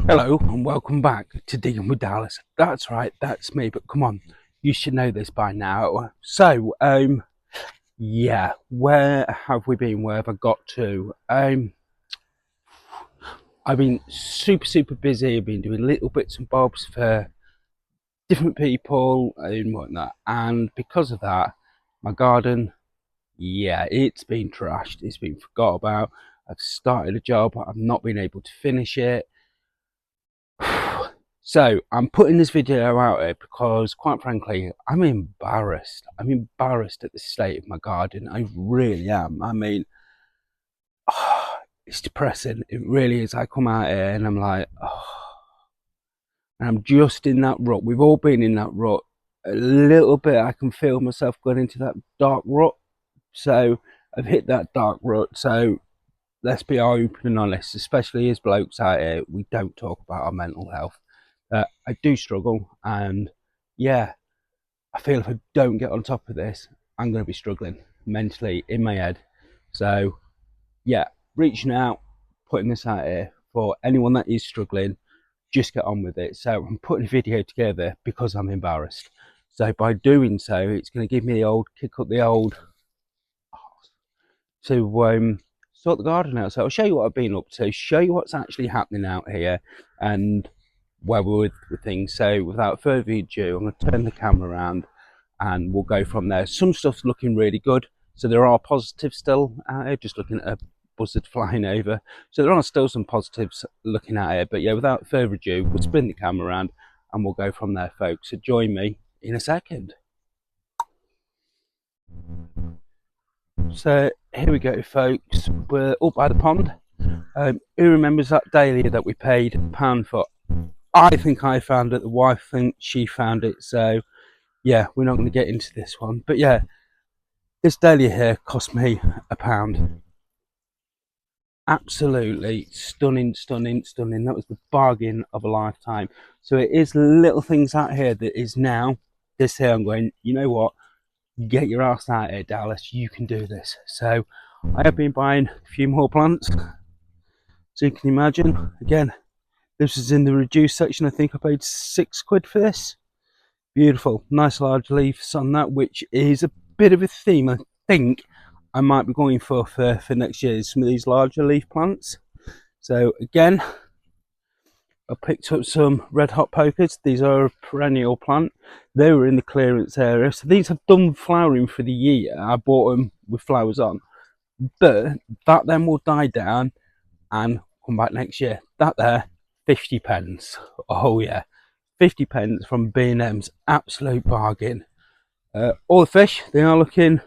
Hello and welcome back to Digging with Dallas. That's right, that's me, but come on, you should know this by now. Yeah, where have we been? Where have I got to? I've been super busy. I've been doing little bits and bobs for different people and whatnot, and because of that, my garden, yeah, it's been trashed, it's been forgot about. I've started a job, I've not been able to finish it. So I'm putting this video out here because, quite frankly, I'm embarrassed. I'm embarrassed at the state of my garden. I really am. I mean, it's depressing. It really is. I come out here and I'm like, and I'm just in that rut. We've all been in that rut. A little bit, I can feel myself going into that dark rut. So I've hit that dark rut. So let's be open and honest, especially as blokes out here, we don't talk about our mental health. I do struggle, and yeah, I feel if I don't get on top of this, I'm going to be struggling mentally in my head. So yeah, reaching out, putting this out here for anyone that is struggling, just get on with it. So I'm putting a video together because I'm embarrassed. So by doing so, it's going to give me the old kick up the old to sort the garden out. So I'll show you what I've been up to, show you what's actually happening out here, and where we're with things. So without further ado, I'm going to turn the camera around and we'll go from there. Some stuff's looking really good, so there are positives still out here. Just looking at a buzzard flying over, so there are still some positives looking at here. But yeah, without further ado, we'll spin the camera around and we'll go from there, folks. So join me in a second. So here we go, folks. We're up by the pond. Who remembers that dahlia that we paid £1 for? I think I found it. The wife thinks she found it. So yeah, we're not going to get into this one. But yeah, this dahlia here cost me £1. Absolutely stunning. That was the bargain of a lifetime. So it is little things out here that is now this here. I'm going, you know what? Get your ass out here, Dallas. You can do this. So I have been buying a few more plants. So you can imagine, again, this is in the reduced section. I think I paid £6 for this. Beautiful, nice large leaves on that, which is a bit of a theme I think I might be going for next year, is some of these larger leaf plants. So again, I picked up some red hot pokers. These are a perennial plant. They were in the clearance area. So these have done flowering for the year. I bought them with flowers on. But that then will die down and come back next year. That there, 50p. Oh yeah, 50p from B&M's. Absolute bargain. All the fish, they are looking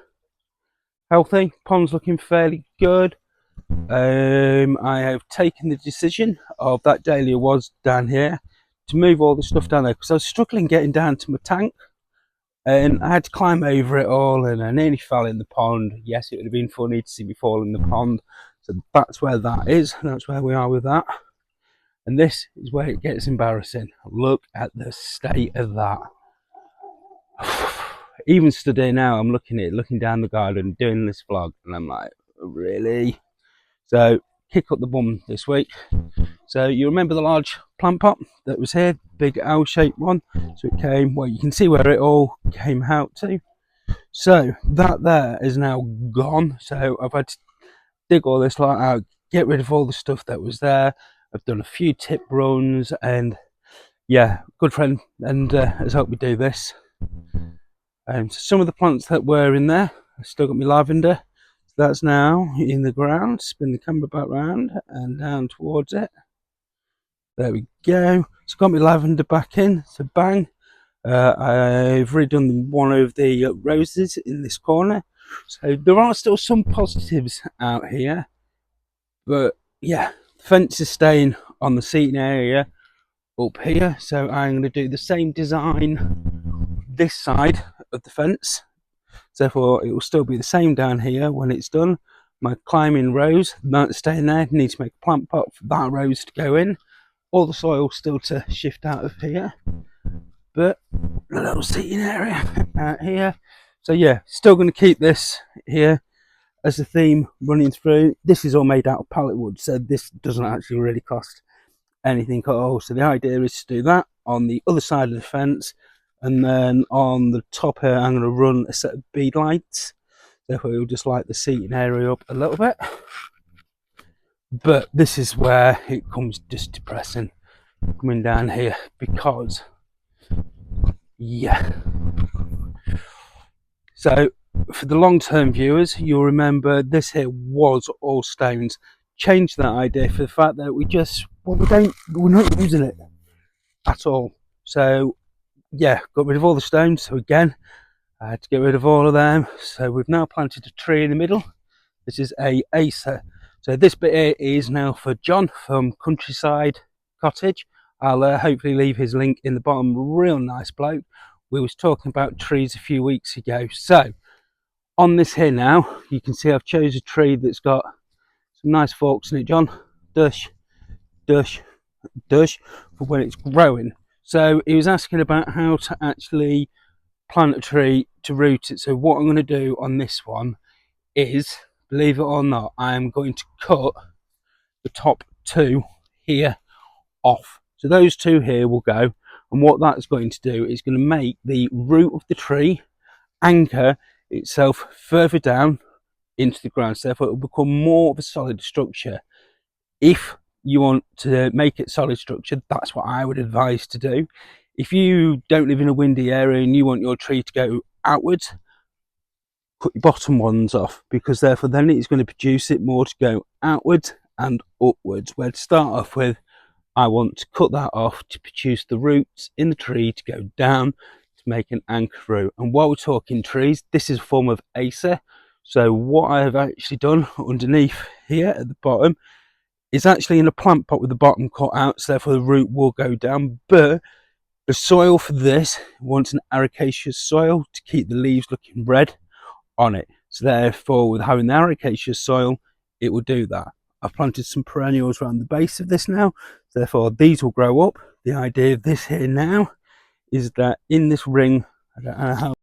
healthy. Pond's looking fairly good. I have taken the decision of that dahlia was down here to move all the stuff down there because I was struggling getting down to my tank and I had to climb over it all and I nearly fell in the pond. Yes, it would have been funny to see me fall in the pond. So that's where that is. That's where we are with that. And this is where it gets embarrassing. Look at the state of that. Even today now, I'm looking down the garden, doing this vlog, and I'm like, really? So, kick up the bum this week. So, you remember the large plant pot that was here, big L-shaped one? So it came, well, you can see where it all came out to. So, that there is now gone. So, I've had to dig all this lot out, get rid of all the stuff that was there. I've done a few tip runs, and yeah, good friend, and has helped me do this. So some of the plants that were in there, I've still got my lavender. So that's now in the ground. Spin the camera back round and down towards it. There we go. So got my lavender back in. So bang. I've redone one of the roses in this corner. So there are still some positives out here. But yeah, the fence is staying on the seating area up here. So I'm going to do the same design this side of the fence. Therefore, it will still be the same down here when it's done. My climbing rose, that's staying there. Need to make a plant pot for that rose to go in. All the soil still to shift out of here. But a little seating area out here. So yeah, still going to keep this here as a theme running through. This is all made out of pallet wood, so this doesn't actually really cost anything at all. So the idea is to do that on the other side of the fence, and then on the top here I'm going to run a set of bead lights. Therefore we'll just light the seating area up a little bit. But this is where it comes just depressing coming down here, because yeah. So for the long-term viewers, you'll remember this here was all stones. Changed that idea for the fact that we're not using it at all. So yeah, got rid of all the stones. So again, I had to get rid of all of them. So we've now planted a tree in the middle. This is a Acer. So this bit here is now for John from Countryside Cottage. I'll hopefully leave his link in the bottom. Real nice bloke. We was talking about trees a few weeks ago. So on this here now, you can see I've chosen a tree that's got some nice forks in it, John. Dush, dush, dush, for when it's growing. So he was asking about how to actually plant a tree to root it. So what I'm going to do on this one is, believe it or not, I am going to cut the top two here off. So those two here will go, and what that's going to do is going to make the root of the tree anchor itself further down into the ground, so therefore it will become more of a solid structure. If you want to make it solid structure, that's what I would advise to do. If you don't live in a windy area and you want your tree to go outwards, cut your bottom ones off, because therefore then it's going to produce it more to go outwards and upwards. Where to start off with, I want to cut that off to produce the roots in the tree to go down to make an anchor root. And while we're talking trees, this is a form of Acer. So what I have actually done underneath here at the bottom is actually in a plant pot with the bottom cut out, so therefore the root will go down. But the soil for this wants an ericaceous soil to keep the leaves looking red on it. So therefore, with having the ericaceous soil, it will do that. I've planted some perennials around the base of this now, so therefore these will grow up. The idea of this here now is that in this ring, I don't know how